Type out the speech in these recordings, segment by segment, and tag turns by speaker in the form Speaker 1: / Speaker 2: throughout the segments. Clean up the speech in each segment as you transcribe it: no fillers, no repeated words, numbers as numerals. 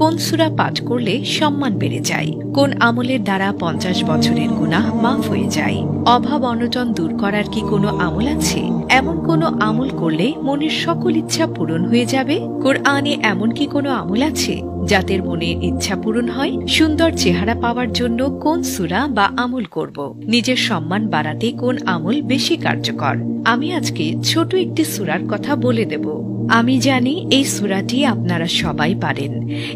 Speaker 1: কোন সূরা পাঠ করলে সম্মান বেড়ে যায়, কোন আমলের দ্বারা 50 বছরের গুনাহ মাফ হয়ে যায়, অভাব অনটন দূর করার কি কোনো আমল আছে, এমন কোনো আমল করলে মনের সকল ইচ্ছা পূরণ হয়ে যাবে, কোরআনে এমন কি কোনো আমল আছে যাদের মনের ইচ্ছা পূরণ হয়, সুন্দর চেহারা পাওয়ার জন্য কোন সূরা বা আমল করব, নিজের সম্মান বাড়াতে কোন আমল বেশি কার্যকর। আমি আজকে ছোট একটি সূরার কথা বলে দেব। আমি জানি এই সূরাটি আপনারা সবাই পারেন।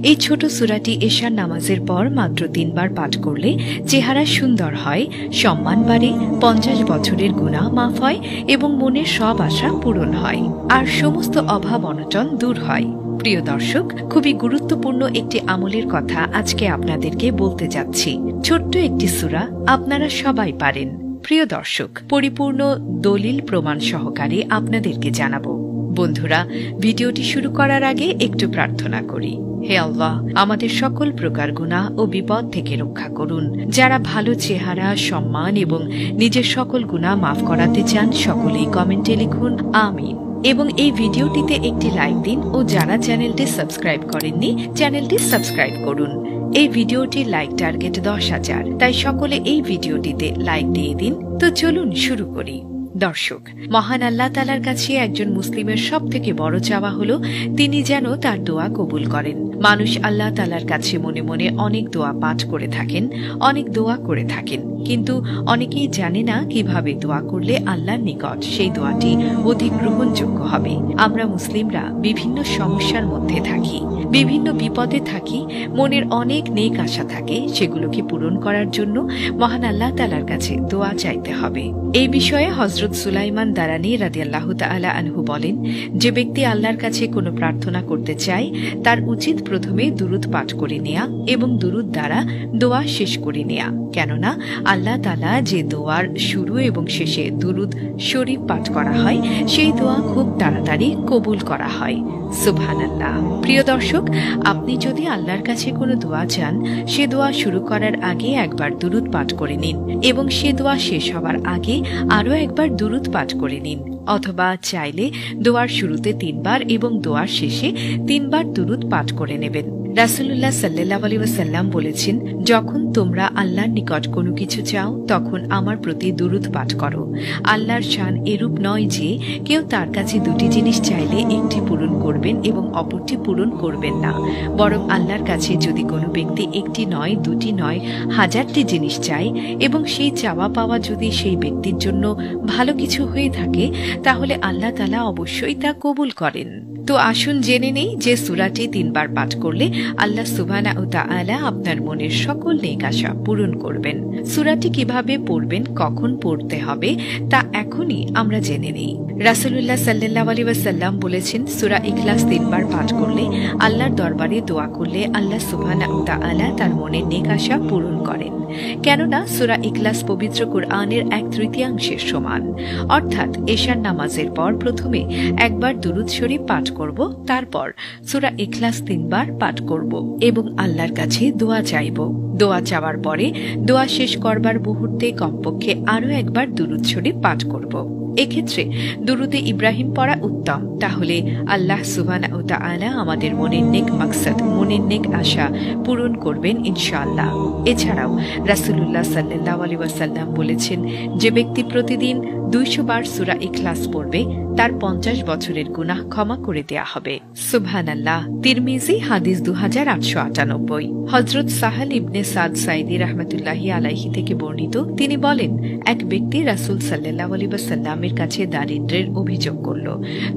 Speaker 1: এই ছোট সূরাটি এশার নামাজের পর মাত্র 3 বার পাঠ করলে চেহারা সুন্দর হয়, সম্মান বাড়ে, 50 বছরের গুনাহ মাফ হয় এবং মনের সব আশা পূরণ হয়, আর সমস্ত অভাব অনটন দূর হয়। প্রিয় দর্শক, খুবই গুরুত্বপূর্ণ একটি আমলের কথা আজকে আপনাদেরকে বলতে যাচ্ছি। ছোট্ট একটি সূরা, আপনারা সবাই পারেন। প্রিয় দর্শক, পরিপূর্ণ দলিল প্রমাণ সহকারে আপনাদেরকে জানাবো। বন্ধুরা, ভিডিওটি শুরু করার আগে একটু প্রার্থনা করি। হে আল্লাহ, আমাদের সকল প্রকার গুনাহ ও বিপদ থেকে রক্ষা করুন। যারা ভালো চেহারা, সম্মান এবং নিজের সকল গুনাহ মাফ করাতে চান, সকলেই কমেন্টে লিখুন আমিন। এবং এই ভিডিওটিতে একটি লাইক দিন ও যারা চ্যানেলটি সাবস্ক্রাইব করেননি, চ্যানেলটি সাবস্ক্রাইব করুন। এই ভিডিওটির লাইক টার্গেট 10,000, তাই সকলে এই ভিডিওটিতে লাইক দিয়ে দিন। তো চলুন শুরু করি। দর্শক, মহান আল্লাহ তাআলার কাছে একজন মুসলিমের সব থেকে বড় চাওয়া হলো তিনি যেন তার দোয়া কবুল করেন। মানুষ আল্লাহ তাআলার কাছে মনে মনে অনেক দোয়া পাঠ করে থাকেন, অনেক দোয়া করে থাকেন, কিন্তু অনেকেই জানে না কিভাবে দোয়া করলে আল্লাহর নিকট সেই দোয়াটি অধিক গ্রহণযোগ্য হবে। আমরা মুসলিমরা বিভিন্ন সমস্যার মধ্যে থাকি, বিভিন্ন বিপদে থাকি, মনের অনেক নেক আশা থাকে, সেগুলোকে পূরণ করার জন্য মহান আল্লাহ তাআলার কাছে দোয়া চাইতে হবে। এই বিষয়ে হযরত সুলাইমান দারানী রাদিয়াল্লাহু তাআলা আনহু বলেন, যে ব্যক্তি আল্লাহর কাছে কোনো প্রার্থনা করতে চায় তার উচিত প্রথমে দুরূদ পাঠ করে নেয়া এবং দুরূদ দ্বারা দোয়া শেষ করে নেয়া, কেননা আল্লাহ তাআলা যে দোয়ার শুরু এবং শেষে দুরূদ শরীফ পাঠ করা হয় সেই দোয়া খুব তাড়াতাড়ি কবুল করা হয়। সুবহানাল্লাহ। প্রিয় দর্শক, আপনি যদি আল্লাহর কাছে কোনো দোয়া চান, সে দোয়া শুরু করার আগে একবার দুরূদ পাঠ করে নিন এবং সে দোয়া শেষ হওয়ার আগে আরও একবার দুরূদ পাঠ করে নিন, অথবা চাইলে দোয়ার শুরুতে 3 বার এবং দোয়ার শেষে 3 বার দুরূদ পাঠ করে নেবেন। রাসূলুল্লাহ সাল্লাল্লাহু আলাইহি ওয়াসাল্লাম বলেছেন, যখন তোমরা আল্লাহর নিকট কোনো কিছু চাও তখন আমার প্রতি দুরূদ পাঠ করো। আল্লাহর শান এরূপ নয় যে কেউ তার কাছে 2টি জিনিস চাইলে একটি পূরণ করবেন এবং অপরটি পূরণ করবেন না, বরং আল্লাহর কাছে যদি কোনো ব্যক্তি 1টি নয়, 2টি নয়, 1000টি জিনিস চায় এবং সেই চাওয়া পাওয়া যদি সেই ব্যক্তির জন্য ভালো কিছু হয়ে থাকে, তাহলে আল্লাহ তাআলা অবশ্যই তা কবুল করেন। তো আসুন জেনে নেই যে সূরাটি 3 বার পাঠ করলে আল্লাহ সুবহানাহু ওয়া তাআলা আপনার মনের সকল নেক আশা পূরণ করবেন। সূরাটি কিভাবে পড়বেন, কখন পড়তে হবে তা এখনই আমরা জেনে নেই। রাসূলুল্লাহ সাল্লাল্লাহু আলাইহি ওয়াসাল্লাম বলেছেন, সূরা ইখলাস 3 বার পাঠ করলে, আল্লাহর দরবারে দোয়া করলে আল্লাহ সুবহানাহু ওয়া তাআলা তার মনের নেক আশা পূরণ করেন। কেননা সূরা ইখলাস পবিত্র কোরআনের 1/3 সমান। অর্থাৎ এশার নামাজের পর প্রথমে একবার দুরূদ শরীফ পাঠ করব, তারপর সূরা ইখলাস 3 বার পাঠ করব এবং আল্লাহর কাছে দোয়া চাইব। দোয়া চাওয়ার পরে দোয়া শেষ করবার মুহূর্তে কমপক্ষে আরও একবার দুরূদ শরীফ পাঠ করব। এক্ষেত্রে দুরূদে ইব্রাহিম পড়া উত্তম। তাহলে আল্লাহ সুবহানাহু ওয়া তাআলা আমাদের মনের নেক মাকসাদ, মনের নেক আশা পূরণ করবেন ইনশাআল্লাহ। এছাড়াও রাসূলুল্লাহ সাল্লাল্লাহু আলাইহি ওয়াসাল্লাম বলেছেন, যে ব্যক্তি প্রতিদিন 200 বার সূরা ইখলাস পড়বে তার 50 বছরের গুনাহ ক্ষমা করে দেয়া হবে। সুবহানাল্লাহ। তিরমিজি হাদিস 2898। হযরত সাহাল ইবনে সাদ সাঈদী রাহমাতুল্লাহি আলাইহি থেকে বর্ণিত, তিনি বলেন, এক ব্যক্তি রাসূল সাল্লাল্লাহু আলাইহি ওয়াসাল্লামের কাছে দারিদ্র্যের অভিযোগ করল।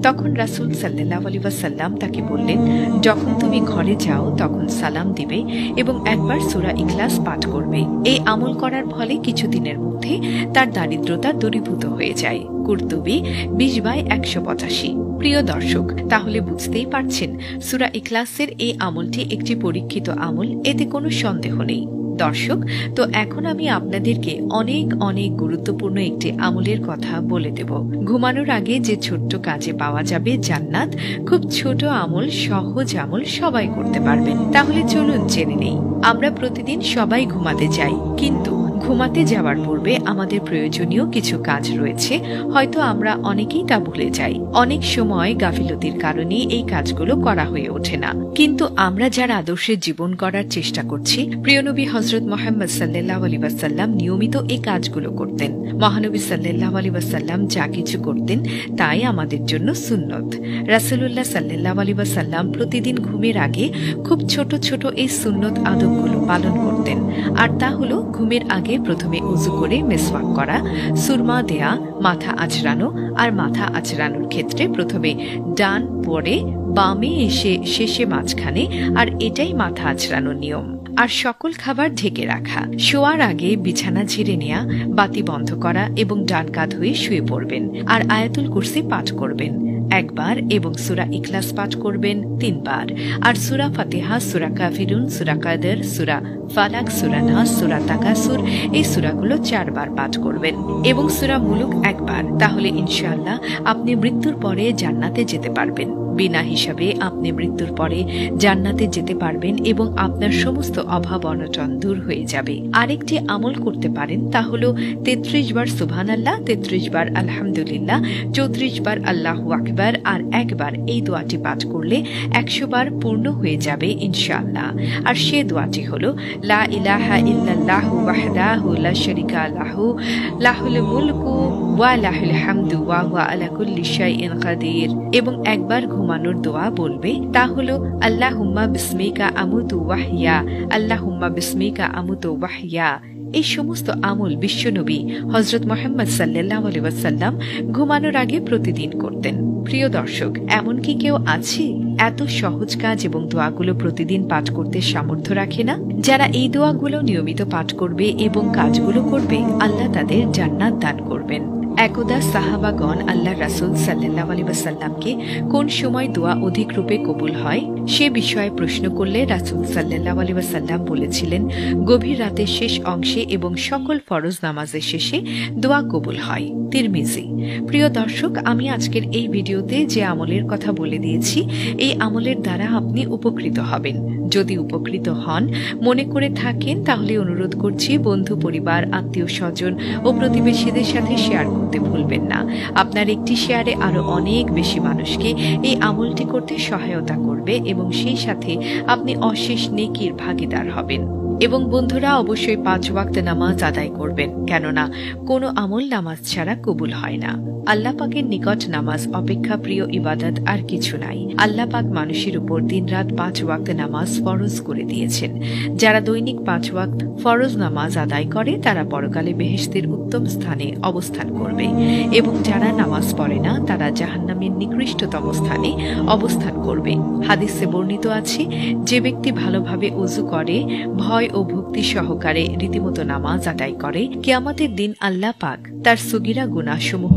Speaker 1: তখন রাসূল সাল্লাল্লাহু আলাইহি ওয়াসাল্লাম তাকে বললেন, যখন তুমি ঘরে যাও তখন সালাম দিবে এবং একবার সূরা ইখলাস পাঠ করবে। এই আমল করার ফলে কিছুদিনের মধ্যে তার দারিদ্রতা দূরীভূত হয়ে যায়। কুরতুবী 20/185। প্রিয় দর্শক, তাহলে বুঝতেই পারছেন সূরা ইখলাসের এই আমলটি একটি পরীক্ষিত আমল, এতে কোনো সন্দেহ নেই। দর্শক, তো এখন আমি আপনাদেরকে অনেক অনেক গুরুত্বপূর্ণ একটি আমলের কথা বলে দেব। ঘুমানোর আগে যে ছোট্ট কাজে পাওয়া যাবে জান্নাত, খুব ছোট আমল, সহজ আমল, সবাই করতে পারবেন। তাহলে চলুন জেনে নেই। আমরা প্রতিদিন সবাই ঘুমাতে যাই, কিন্তু ঘুমাতে যাওয়ার পূর্বে আমাদের প্রয়োজনীয় কিছু কাজ রয়েছে, হয়তো আমরা অনেকেই তা ভুলে যাই। অনেক সময় গাফিলতির কারণে এই কাজগুলো করা হয়ে ওঠে না। কিন্তু আমরা যারা আদর্শের জীবন করার চেষ্টা করছি, প্রিয় নবী হযরত মুহাম্মদ সাল্লাল্লাহু আলাইহি ওয়াসাল্লাম নিয়মিত এই কাজগুলো করতেন। মহানবী সাল্লাল্লাহু আলাইহি ওয়াসাল্লাম যা কিছু করতেন তাই আমাদের জন্য সুন্নত। রাসূলুল্লাহ সাল্লাল্লাহু আলাইহি ওয়াসাল্লাম প্রতিদিন ঘুমের আগে খুব ছোট ছোট এই সুন্নত আদবগুলো পালন করতেন। আর তা হলো ঘুমের আগে প্রথমে ওযু করে মিসওয়াক করা, সুরমা দেয়া, মাথা আঁচড়ানো, আর মাথা আঁচড়ানোর ক্ষেত্রে প্রথমে ডান, পরে বামে এসে শেষে মাঝখানে, আর এটাই মাথা আঁচড়ানোর নিয়ম। আর সকল খাবার ঢেকে রাখা, শোয়ার আগে বিছানা ঝেড়ে নেয়া, বাতি বন্ধ করা এবং ডান কাঁধ হয়ে শুয়ে পড়বেন। আর আয়াতুল কুরসি পাঠ করবেন একবার এবং সূরা ইখলাস পাঠ করবেন 3 বার। আর সূরা ফাতিহা, সূরা কাফিরুন, সূরা কাদর, সূরা ফালাক, সূরা নাস, সূরা তাকাসুর এই সূরাগুলো 4 বার পাঠ করবেন এবং সূরা মুলুক একবার। তাহলে ইনশাআল্লাহ আপনি মৃত্যুর পরে জান্নাতে যেতে পারবেন। বিনা হিসাবে আপনি মৃত্যুর পরে জান্নাতে যেতে পারবেন এবং আপনার সমস্ত অভাব অনটন দূর হয়ে যাবে। আরেকটি আমল করতে পারেন, তা হলো 33 বার সুবহানাল্লাহ, 33 বার আলহামদুলিল্লাহ, 34 বার আল্লাহু আকবার, আর একবার এই দোয়াটি পাঠ করলে 100 বার পূর্ণ হয়ে যাবে ইনশাআল্লাহ। আর সে দোয়াটি হলো লা ইলাহা ইল্লাল্লাহু ওয়াহদাহু লা শারীকা লাহু লাহুল মুলকু ওয়া লাহুল হামদু ওয়া হুয়া আলা কুল্লি শাইইন কাদির। এবং একবার ঘুমানোর দোয়া বলবে, তা হলো আল্লাহুম্মা বিসমিকা আমুতু ওয়াহইয়া, আল্লাহুম্মা বিসমিকা আমুতু ওয়াহইয়া। এই সমস্ত আমল বিশ্বনবী হযরত মুহাম্মদ সাল্লাল্লাহু আলাইহি ওয়াসাল্লাম ঘুমানোর আগে প্রতিদিন করতেন। প্রিয় দর্শক, এমন কি কেউ আছে এত সহজ কাজ এবং দোয়াগুলো প্রতিদিন পাঠ করতে সামর্থ্য রাখে না? যারা এই দোয়াগুলো নিয়মিত পাঠ করবে এবং কাজগুলো করবে, আল্লাহ তাদের জান্নাত দান করবেন। একদা সাহাবাগণ আল্লাহ রাসূল সাল্লাল্লাহু আলাইহি ওয়াসাল্লামকে কোন সময় দোয়া অধিক রূপে কবুল হয় সে বিষয়ে প্রশ্ন করলে রাসূল সাল্লাল্লাহু আলাইহি ওয়াসাল্লাম বলেছিলেন, গভীর রাতের শেষ অংশে এবং সকল ফরজ নামাজের শেষে দোয়া কবুল হয়। তিরমিজি। প্রিয় দর্শক, আমি আজকের এই ভিডিওতে যে আমলের কথা বলে দিয়েছি, এই আমলের দ্বারা আপনি উপকৃত হবেন। যদি উপকৃত হন মনে করে থাকেন, তাহলে অনুরোধ করছি বন্ধু, পরিবার, আত্মীয় স্বজন ও প্রতিবেশীদের সাথে শেয়ার করতে ভুলবেন না। আপনার একটি শেয়ারে আরো অনেক বেশি মানুষকে এই আমলটি করতে সহায়তা করবে এবং সেই সাথে আপনি অশেষ নেকির ভাগীদার হবেন। এবং বন্ধুরা, অবশ্যই 5 ওয়াক্ত নামাজ আদায় করবেন, কেননা কোনো আমল নামাজ ছাড়া কবুল হয় না। আল্লাহ পাকের নিকট নামাজ অপেক্ষা প্রিয় ইবাদত আর কিছু নাই। আল্লাহ পাক মানুষের উপর দিনরাত 5 ওয়াক্ত নামাজ ফরজ করে দিয়েছেন। যারা দৈনিক 5 ওয়াক্ত ফরজ নামাজ আদায় করে তারা পরকালে বেহেশতের উত্তম স্থানে অবস্থান করবে এবং যারা নামাজ পড়ে না তারা জাহান্নামের নিকৃষ্টতম স্থানে অবস্থান করবে। হাদিসে বর্ণিত আছে, যে ব্যক্তি ভালোভাবে ওযু করে, ভয় ও ভক্তি সহকারে রীতিমতো নামাজ আদায় করে, কিয়ামতের দিন আল্লাহ পাক তার সগীরা গুনাহসমূহ